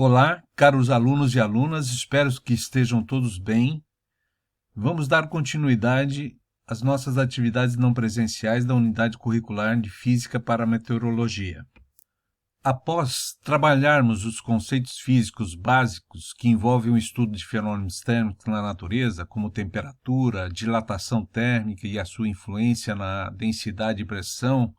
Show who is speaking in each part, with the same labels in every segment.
Speaker 1: Olá, caros alunos e alunas, espero que estejam todos bem. Vamos dar continuidade às nossas atividades não presenciais da Unidade Curricular de Física para Meteorologia. Após trabalharmos os conceitos físicos básicos que envolvem o estudo de fenômenos térmicos na natureza, como temperatura, dilatação térmica e a sua influência na densidade e pressão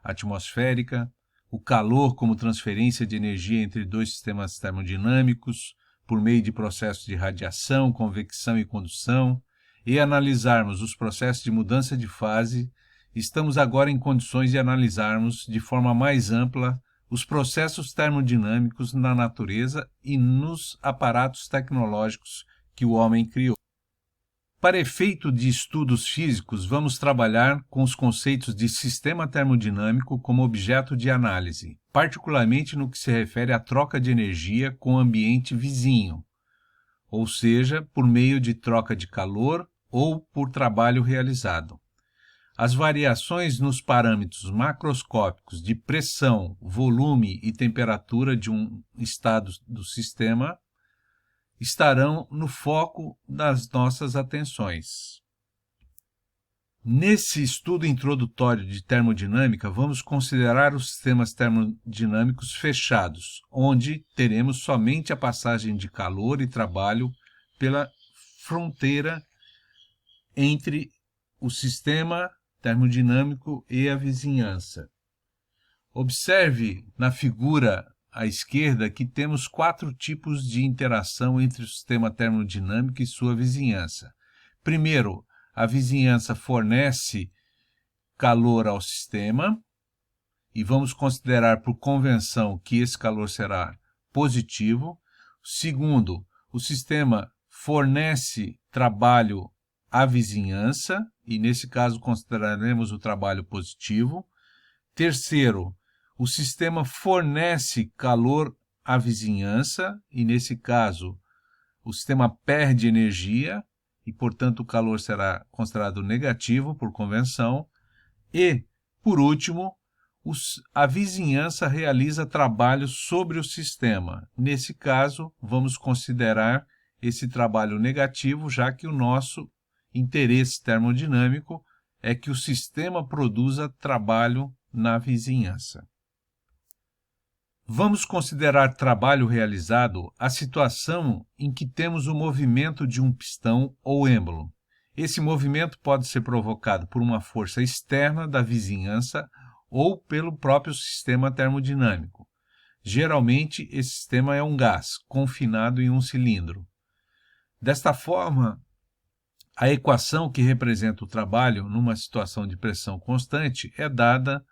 Speaker 1: atmosférica, o calor como transferência de energia entre dois sistemas termodinâmicos por meio de processos de radiação, convecção e condução, e analisarmos os processos de mudança de fase, estamos agora em condições de analisarmos de forma mais ampla os processos termodinâmicos na natureza e nos aparatos tecnológicos que o homem criou. Para efeito de estudos físicos, vamos trabalhar com os conceitos de sistema termodinâmico como objeto de análise, particularmente no que se refere à troca de energia com o ambiente vizinho, ou seja, por meio de troca de calor ou por trabalho realizado. As variações nos parâmetros macroscópicos de pressão, volume e temperatura de um estado do sistema estarão no foco das nossas atenções. Nesse estudo introdutório de termodinâmica, vamos considerar os sistemas termodinâmicos fechados, onde teremos somente a passagem de calor e trabalho pela fronteira entre o sistema termodinâmico e a vizinhança. Observe na figura à esquerda que temos 4 tipos de interação entre o sistema termodinâmico e sua vizinhança. Primeiro, a vizinhança fornece calor ao sistema, e vamos considerar por convenção que esse calor será positivo. Segundo, o sistema fornece trabalho à vizinhança, e nesse caso consideraremos o trabalho positivo. Terceiro, o sistema fornece calor à vizinhança, e nesse caso o sistema perde energia, e portanto o calor será considerado negativo por convenção. E, por último, a vizinhança realiza trabalho sobre o sistema. Nesse caso, vamos considerar esse trabalho negativo, já que o nosso interesse termodinâmico é que o sistema produza trabalho na vizinhança. Vamos considerar trabalho realizado a situação em que temos o movimento de um pistão ou êmbolo. Esse movimento pode ser provocado por uma força externa da vizinhança ou pelo próprio sistema termodinâmico. Geralmente, esse sistema é um gás, confinado em um cilindro. Desta forma, a equação que representa o trabalho numa situação de pressão constante é dada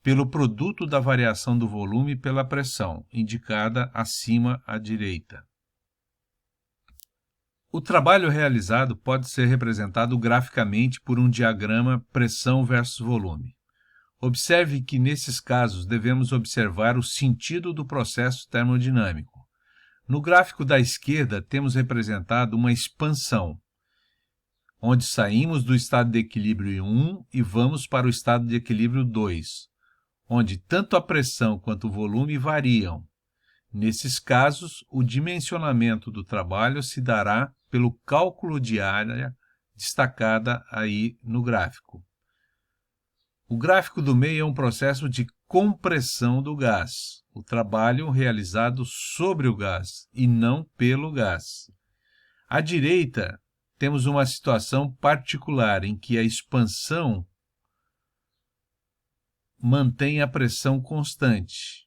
Speaker 1: pelo produto da variação do volume pela pressão, indicada acima à direita. O trabalho realizado pode ser representado graficamente por um diagrama pressão versus volume. Observe que, nesses casos, devemos observar o sentido do processo termodinâmico. No gráfico da esquerda, temos representado uma expansão, onde saímos do estado de equilíbrio 1 e vamos para o estado de equilíbrio 2, onde tanto a pressão quanto o volume variam. Nesses casos, o dimensionamento do trabalho se dará pelo cálculo de área destacada aí no gráfico. O gráfico do meio é um processo de compressão do gás, o trabalho realizado sobre o gás e não pelo gás. À direita, temos uma situação particular em que a expansão mantém a pressão constante.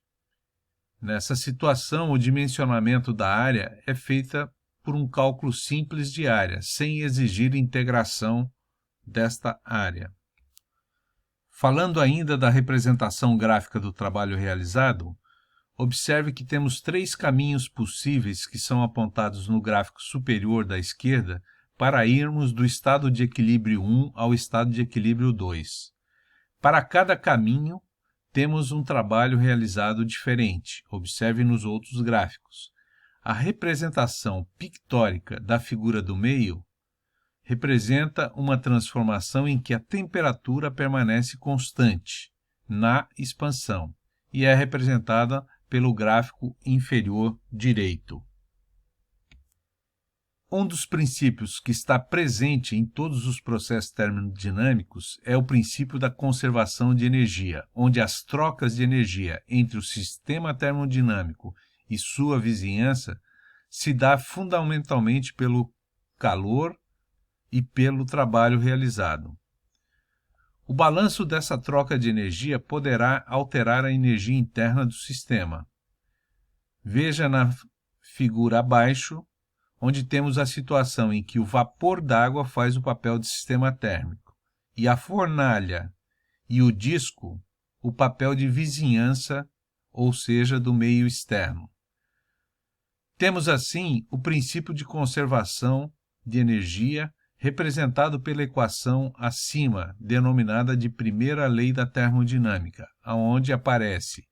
Speaker 1: Nessa situação, o dimensionamento da área é feita por um cálculo simples de área, sem exigir integração desta área. Falando ainda da representação gráfica do trabalho realizado, observe que temos 3 caminhos possíveis que são apontados no gráfico superior da esquerda para irmos do estado de equilíbrio 1 ao estado de equilíbrio 2. Para cada caminho, temos um trabalho realizado diferente. Observe nos outros gráficos. A representação pictórica da figura do meio representa uma transformação em que a temperatura permanece constante na expansão e é representada pelo gráfico inferior direito. Um dos princípios que está presente em todos os processos termodinâmicos é o princípio da conservação de energia, onde as trocas de energia entre o sistema termodinâmico e sua vizinhança se dá fundamentalmente pelo calor e pelo trabalho realizado. O balanço dessa troca de energia poderá alterar a energia interna do sistema. Veja na figura abaixo, onde temos a situação em que o vapor d'água faz o papel de sistema térmico e a fornalha e o disco o papel de vizinhança, ou seja, do meio externo. Temos assim o princípio de conservação de energia representado pela equação acima, denominada de primeira lei da termodinâmica, onde aparece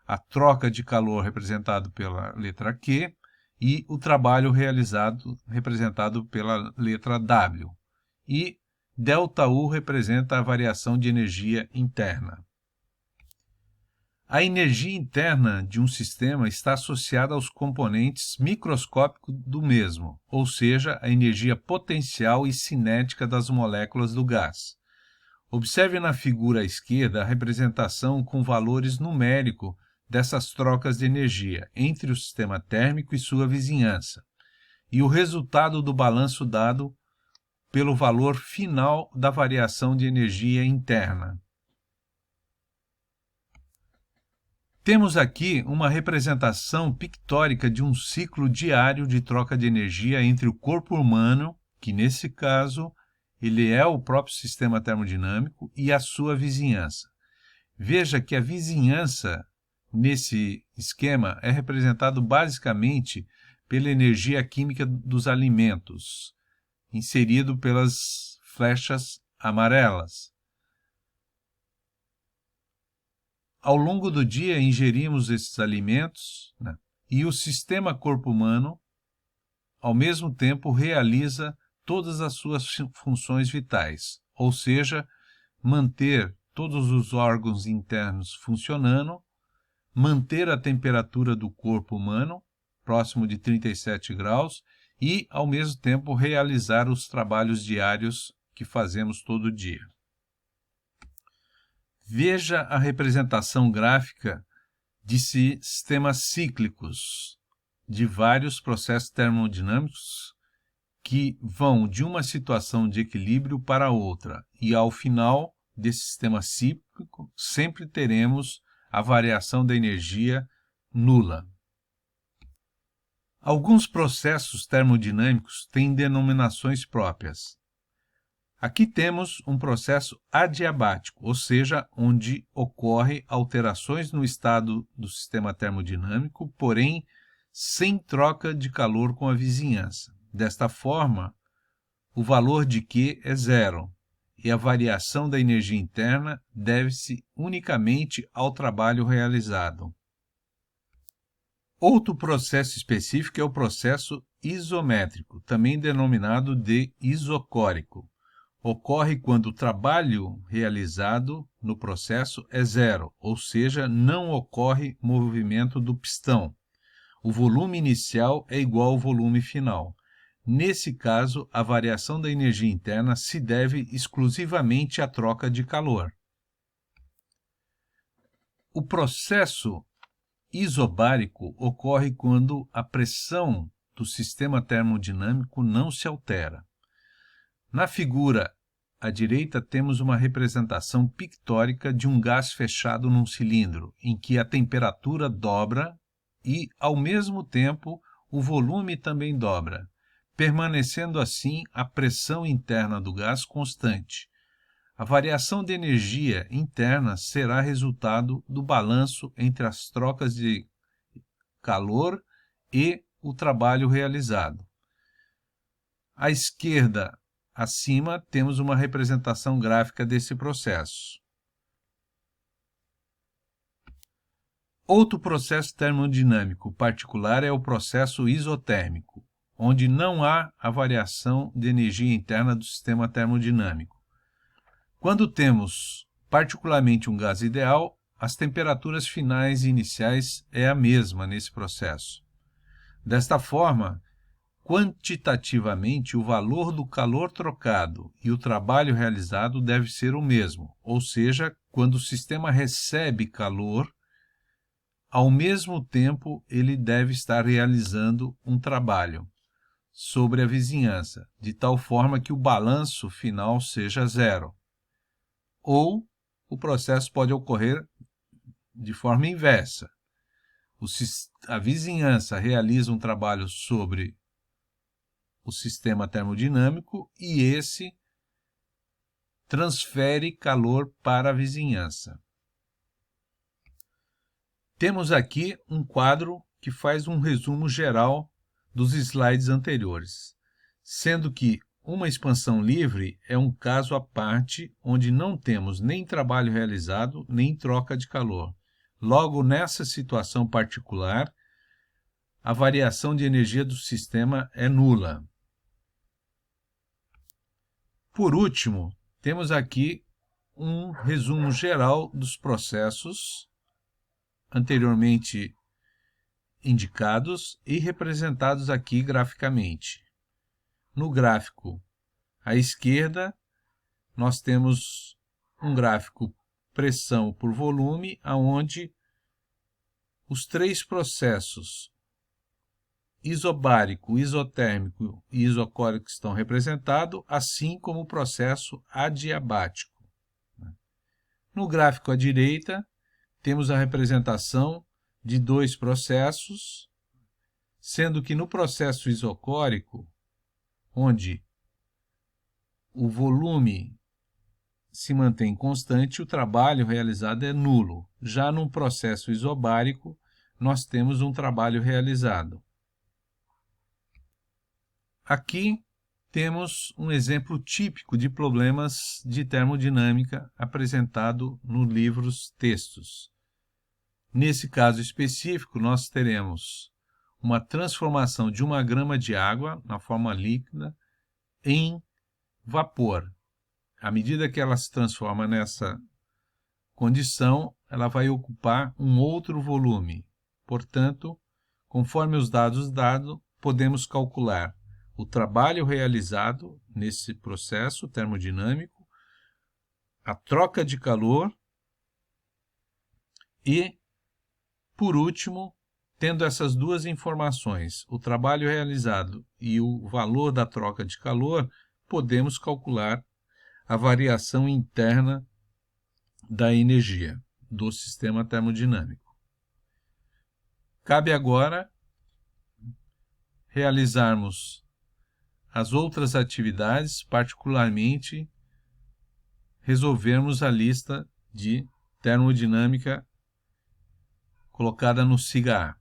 Speaker 1: a troca de calor representado pela letra Q e o trabalho realizado representado pela letra W. E ΔU representa a variação de energia interna. A energia interna de um sistema está associada aos componentes microscópicos do mesmo, ou seja, a energia potencial e cinética das moléculas do gás. Observe na figura à esquerda a representação com valores numéricos dessas trocas de energia entre o sistema térmico e sua vizinhança, e o resultado do balanço dado pelo valor final da variação de energia interna. Temos aqui uma representação pictórica de um ciclo diário de troca de energia entre o corpo humano, que nesse caso ele é o próprio sistema termodinâmico, e a sua vizinhança. Veja que a vizinhança nesse esquema é representado basicamente pela energia química dos alimentos, inserido pelas flechas amarelas. Ao longo do dia ingerimos esses alimentos, e o sistema corpo humano, ao mesmo tempo, realiza todas as suas funções vitais, ou seja, manter todos os órgãos internos funcionando, manter a temperatura do corpo humano, próximo de 37 graus, e, ao mesmo tempo, realizar os trabalhos diários que fazemos todo dia. Veja a representação gráfica de sistemas cíclicos, de vários processos termodinâmicos que vão de uma situação de equilíbrio para outra, e ao final desse sistema cíclico sempre teremos a variação da energia nula. Alguns processos termodinâmicos têm denominações próprias. Aqui temos um processo adiabático, ou seja, onde ocorrem alterações no estado do sistema termodinâmico, porém sem troca de calor com a vizinhança. Desta forma, o valor de Q é zero, e a variação da energia interna deve-se unicamente ao trabalho realizado. Outro processo específico é o processo isométrico, também denominado de isocórico. Ocorre quando o trabalho realizado no processo é zero, ou seja, não ocorre movimento do pistão. O volume inicial é igual ao volume final. Nesse caso, a variação da energia interna se deve exclusivamente à troca de calor. O processo isobárico ocorre quando a pressão do sistema termodinâmico não se altera. Na figura à direita temos uma representação pictórica de um gás fechado num cilindro, em que a temperatura dobra e, ao mesmo tempo, o volume também dobra, permanecendo assim a pressão interna do gás constante. A variação de energia interna será resultado do balanço entre as trocas de calor e o trabalho realizado. À esquerda, acima, temos uma representação gráfica desse processo. Outro processo termodinâmico particular é o processo isotérmico, onde não há a variação de energia interna do sistema termodinâmico. Quando temos particularmente um gás ideal, as temperaturas finais e iniciais é a mesma nesse processo. Desta forma, quantitativamente, o valor do calor trocado e o trabalho realizado deve ser o mesmo, ou seja, quando o sistema recebe calor, ao mesmo tempo ele deve estar realizando um trabalho sobre a vizinhança, de tal forma que o balanço final seja zero. Ou o processo pode ocorrer de forma inversa. A vizinhança realiza um trabalho sobre o sistema termodinâmico e esse transfere calor para a vizinhança. Temos aqui um quadro que faz um resumo geral dos slides anteriores, sendo que uma expansão livre é um caso à parte onde não temos nem trabalho realizado, nem troca de calor. Logo, nessa situação particular, a variação de energia do sistema é nula. Por último, temos aqui um resumo geral dos processos anteriormente indicados e representados aqui graficamente. No gráfico à esquerda, nós temos um gráfico pressão por volume, onde os três processos isobárico, isotérmico e isocórico estão representados, assim como o processo adiabático. No gráfico à direita, temos a representação de dois processos, sendo que no processo isocórico, onde o volume se mantém constante, o trabalho realizado é nulo. Já no processo isobárico, nós temos um trabalho realizado. Aqui temos um exemplo típico de problemas de termodinâmica apresentado nos livros textos. Nesse caso específico, nós teremos uma transformação de 1 grama de água, na forma líquida, em vapor. À medida que ela se transforma nessa condição, ela vai ocupar um outro volume. Portanto, conforme os dados dados, podemos calcular o trabalho realizado nesse processo termodinâmico, a troca de calor e, por último, tendo essas duas informações, o trabalho realizado e o valor da troca de calor, podemos calcular a variação interna da energia do sistema termodinâmico. Cabe agora realizarmos as outras atividades, particularmente resolvermos a lista de termodinâmica colocada no SIGA A.